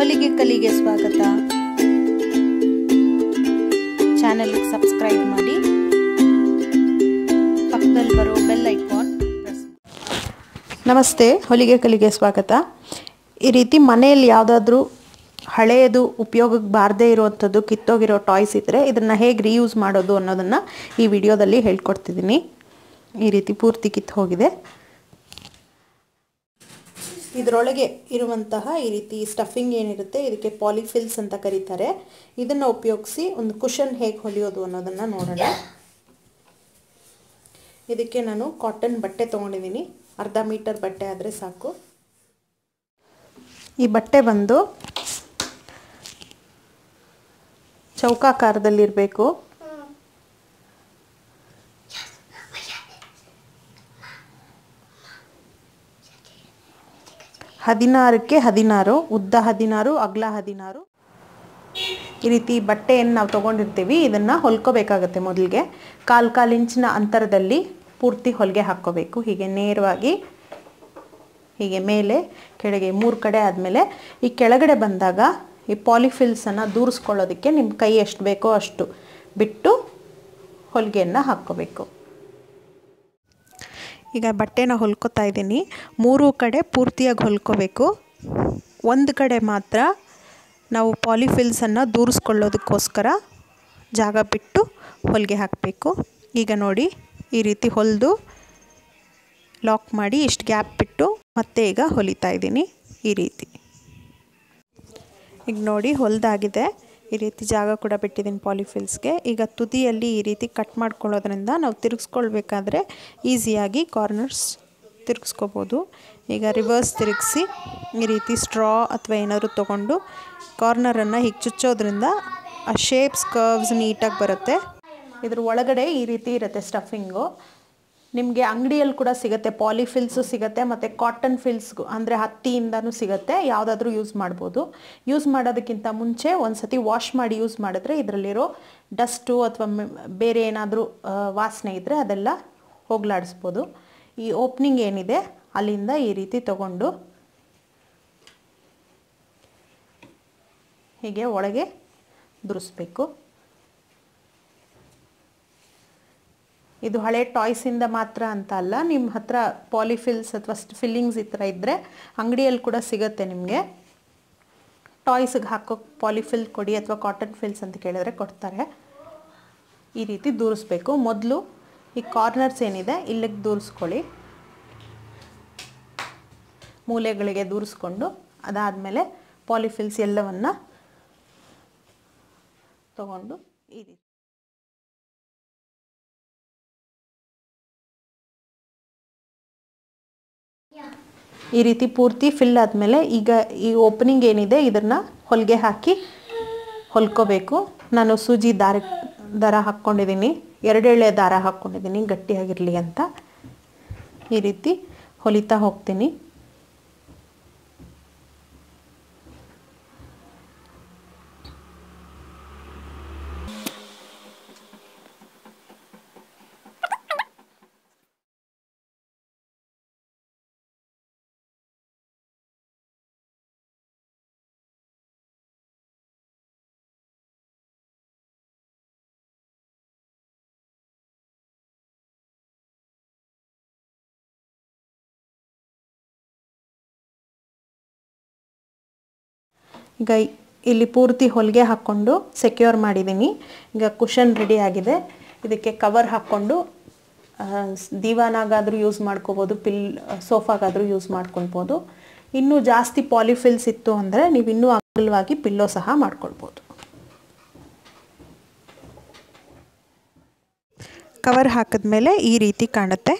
ಹೊಲಿಗೆ ಕಲಿಗೆ ಸ್ವಾಗತ. ಚಾನೆಲ್ಗೆ ಸಬ್ಸ್ಕ್ರೈಬ್ ಮಾಡಿ, ಪಕ್ಕದಲ್ಲಿ ಬರೋ ಬೆಲ್ ಐಕಾನ್ ಪ್ರೆಸ್. ನಮಸ್ತೆ, ಹೊಲಿಗೆ ಕಲಿಗೆ ಸ್ವಾಗತ. ಈ ರೀತಿ ಮನೆಯಲ್ಲಿ ಯಾವುದಾದ್ರೂ ಹಳೆಯದು ಉಪಯೋಗಕ್ಕೆ ಬಾರದೇ ಇರುವಂಥದ್ದು ಕಿತ್ತೋಗಿರೋ ಟಾಯ್ಸ್ ಇದ್ದರೆ ಇದನ್ನು ಹೇಗೆ ರೀಯೂಸ್ ಮಾಡೋದು ಅನ್ನೋದನ್ನು ಈ ವಿಡಿಯೋದಲ್ಲಿ ಹೇಳ್ಕೊಡ್ತಿದ್ದೀನಿ. ಈ ರೀತಿ ಪೂರ್ತಿ ಕಿತ್ತು ಹೋಗಿದೆ. ಇದರೊಳಗೆ ಇರುವಂತಹ ಈ ರೀತಿ ಸ್ಟಫಿಂಗ್ ಏನಿರುತ್ತೆ ಇದಕ್ಕೆ ಪಾಲಿಫಿಲ್ಸ್ ಅಂತ ಕರೀತಾರೆ. ಇದನ್ನು ಉಪಯೋಗಿಸಿ ಒಂದು ಕುಷನ್ ಹೇಗೆ ಹೊಲಿಯೋದು ಅನ್ನೋದನ್ನು ನೋಡೋಣ. ಇದಕ್ಕೆ ನಾನು ಕಾಟನ್ ಬಟ್ಟೆ ತೊಗೊಂಡಿದ್ದೀನಿ. ಅರ್ಧ ಮೀಟರ್ ಬಟ್ಟೆ ಆದರೆ ಸಾಕು. ಈ ಬಟ್ಟೆ ಬಂದು ಚೌಕಾಕಾರದಲ್ಲಿರಬೇಕು. ಹದಿನಾರಕ್ಕೆ 16, ಉದ್ದ 16, ಅಗಲ 16. ಈ ರೀತಿ ಬಟ್ಟೆಯನ್ನು ನಾವು ತೊಗೊಂಡಿರ್ತೀವಿ. ಇದನ್ನು ಹೊಲ್ಕೋಬೇಕಾಗತ್ತೆ. ಮೊದಲಿಗೆ ಕಾಲು ಇಂಚಿನ ಅಂತರದಲ್ಲಿ ಪೂರ್ತಿ ಹೊಲಿಗೆ ಹಾಕ್ಕೋಬೇಕು. ಹೀಗೆ ನೇರವಾಗಿ ಹೀಗೆ ಮೇಲೆ ಕೆಳಗೆ 3 ಕಡೆ ಆದಮೇಲೆ ಈ ಕೆಳಗಡೆ ಬಂದಾಗ ಈ ಪಾಲಿಫಿಲ್ಸನ್ನು ದೂರಿಸ್ಕೊಳ್ಳೋದಕ್ಕೆ ನಿಮ್ಮ ಕೈ ಎಷ್ಟು ಬೇಕೋ ಅಷ್ಟು ಬಿಟ್ಟು ಹೊಲಿಗೆಯನ್ನು ಹಾಕ್ಕೋಬೇಕು. ಈಗ ಬಟ್ಟೆನ ಹೊಲ್ಕೋತಾ ಇದ್ದೀನಿ. 3 ಕಡೆ ಪೂರ್ತಿಯಾಗಿ ಹೊಲ್ಕೋಬೇಕು. ಒಂದು ಕಡೆ ಮಾತ್ರ ನಾವು ಪಾಲಿಫಿಲ್ಸನ್ನು ದೂರಿಸ್ಕೊಳ್ಳೋದಕ್ಕೋಸ್ಕರ ಜಾಗ ಬಿಟ್ಟು ಹೊಲಿಗೆ ಹಾಕಬೇಕು. ಈಗ ನೋಡಿ, ಈ ರೀತಿ ಹೊಲಿದು ಲಾಕ್ ಮಾಡಿ ಇಷ್ಟು ಗ್ಯಾಪ್ ಬಿಟ್ಟು ಮತ್ತೆ ಈಗ ಹೊಲಿತಾ ಇದ್ದೀನಿ. ಈ ರೀತಿ ಈಗ ನೋಡಿ ಹೊಲಿದಾಗಿದೆ. ಈ ರೀತಿ ಜಾಗ ಕೂಡ ಬಿಟ್ಟಿದ್ದೀನಿ ಪಾಲಿಫಿಲ್ಸ್ಗೆ. ಈಗ ತುದಿಯಲ್ಲಿ ಈ ರೀತಿ ಕಟ್ ಮಾಡ್ಕೊಳ್ಳೋದ್ರಿಂದ ನಾವು ತಿರುಗಿಸ್ಕೊಳ್ಬೇಕಾದ್ರೆ ಈಸಿಯಾಗಿ ಕಾರ್ನರ್ಸ್ ತಿರುಗಿಸ್ಕೋಬೋದು. ಈಗ ರಿವರ್ಸ್ ತಿರುಗಿಸಿ ಈ ರೀತಿ ಸ್ಟ್ರಾ ಅಥವಾ ಏನಾದರೂ ತೊಗೊಂಡು ಕಾರ್ನರನ್ನು ಹೀಗೆ ಚುಚ್ಚೋದ್ರಿಂದ ಆ ಶೇಪ್ಸ್ ಕರ್ವ್ಸ್ ನೀಟಾಗಿ ಬರುತ್ತೆ. ಇದ್ರ ಒಳಗಡೆ ಈ ರೀತಿ ಇರುತ್ತೆ ಸ್ಟಫಿಂಗು. ನಿಮಗೆ ಅಂಗಡಿಯಲ್ಲಿ ಕೂಡ ಸಿಗುತ್ತೆ, ಪಾಲಿಫಿಲ್ಸು ಸಿಗುತ್ತೆ ಮತ್ತು ಕಾಟನ್ ಫಿಲ್ಸ್ಗೂ ಅಂದರೆ ಹತ್ತಿಯಿಂದನೂ ಸಿಗುತ್ತೆ. ಯಾವುದಾದ್ರೂ ಯೂಸ್ ಮಾಡ್ಬೋದು. ಯೂಸ್ ಮಾಡೋದಕ್ಕಿಂತ ಮುಂಚೆ ಒಂದು ಸತಿ ವಾಶ್ ಮಾಡಿ ಯೂಸ್ ಮಾಡಿದ್ರೆ ಇದರಲ್ಲಿರೋ ಡಸ್ಟು ಅಥವಾ ಬೇರೆ ಏನಾದರೂ ವಾಸನೆ ಇದ್ದರೆ ಅದೆಲ್ಲ ಹೋಗಲಾಡಿಸ್ಬೋದು. ಈ ಓಪ್ನಿಂಗ್ ಏನಿದೆ ಅಲ್ಲಿಂದ ಈ ರೀತಿ ತಗೊಂಡು ಹೀಗೆ ಒಳಗೆ ದುರಿಸ್ಬೇಕು. ಇದು ಹಳೆ ಟಾಯ್ಸಿಂದ ಮಾತ್ರ ಅಂತ ಅಲ್ಲ, ನಿಮ್ಮ ಹತ್ರ ಪಾಲಿಫಿಲ್ಸ್ ಅಥವಾ ಫಿಲ್ಲಿಂಗ್ಸ್ ಈ ಥರ ಇದ್ದರೆ ಅಂಗಡಿಯಲ್ಲಿ ಕೂಡ ಸಿಗುತ್ತೆ. ನಿಮಗೆ ಟಾಯ್ಸಿಗೆ ಹಾಕೋಕ್ಕೆ ಪಾಲಿಫಿಲ್ ಕೊಡಿ ಅಥವಾ ಕಾಟನ್ ಫಿಲ್ಸ್ ಅಂತ ಕೇಳಿದ್ರೆ ಕೊಡ್ತಾರೆ. ಈ ರೀತಿ ದೂರಿಸ್ಬೇಕು. ಮೊದಲು ಈ ಕಾರ್ನರ್ಸ್ ಏನಿದೆ ಇಲ್ಲಿಗೆ ದೂರಿಸ್ಕೊಳ್ಳಿ. ಮೂಲೆಗಳಿಗೆ ದೂರಿಸ್ಕೊಂಡು ಅದಾದಮೇಲೆ ಪಾಲಿಫಿಲ್ಸ್ ಎಲ್ಲವನ್ನು ತಗೊಂಡು ಈ ರೀತಿ ಪೂರ್ತಿ ಫಿಲ್ ಆದಮೇಲೆ ಈಗ ಈ ಓಪನಿಂಗ್ ಏನಿದೆ ಇದನ್ನು ಹೊಲಿಗೆ ಹಾಕಿ ಹೊಲ್ಕೋಬೇಕು. ನಾನು ಸೂಜಿ ದಾರ ಹಾಕ್ಕೊಂಡಿದ್ದೀನಿ, 2 ಎಳೆ ದಾರ ಹಾಕ್ಕೊಂಡಿದ್ದೀನಿ ಗಟ್ಟಿಯಾಗಿರಲಿ ಅಂತ. ಈ ರೀತಿ ಹೊಲಿತಾ ಹೋಗ್ತೀನಿ. ಈಗ ಇಲ್ಲಿ ಪೂರ್ತಿ ಹೊಲಿಗೆ ಹಾಕ್ಕೊಂಡು ಸೆಕ್ಯೂರ್ ಮಾಡಿದ್ದೀನಿ. ಈಗ ಕುಷನ್ ರೆಡಿ ಆಗಿದೆ. ಇದಕ್ಕೆ ಕವರ್ ಹಾಕ್ಕೊಂಡು ದಿವಾನಾಗಾದರೂ ಯೂಸ್ ಮಾಡ್ಕೋಬೋದು, ಸೋಫಾಗಾದರೂ ಯೂಸ್ ಮಾಡ್ಕೊಳ್ಬೋದು. ಇನ್ನೂ ಜಾಸ್ತಿ ಪಾಲಿಫಿಲ್ಸ್ ಇತ್ತು ಅಂದರೆ ನೀವು ಇನ್ನೂ ಅಗಲವಾಗಿ ಪಿಲ್ಲೋ ಸಹ ಮಾಡ್ಕೊಳ್ಬೋದು. ಕವರ್ ಹಾಕಿದ್ಮೇಲೆ ಈ ರೀತಿ ಕಾಣುತ್ತೆ.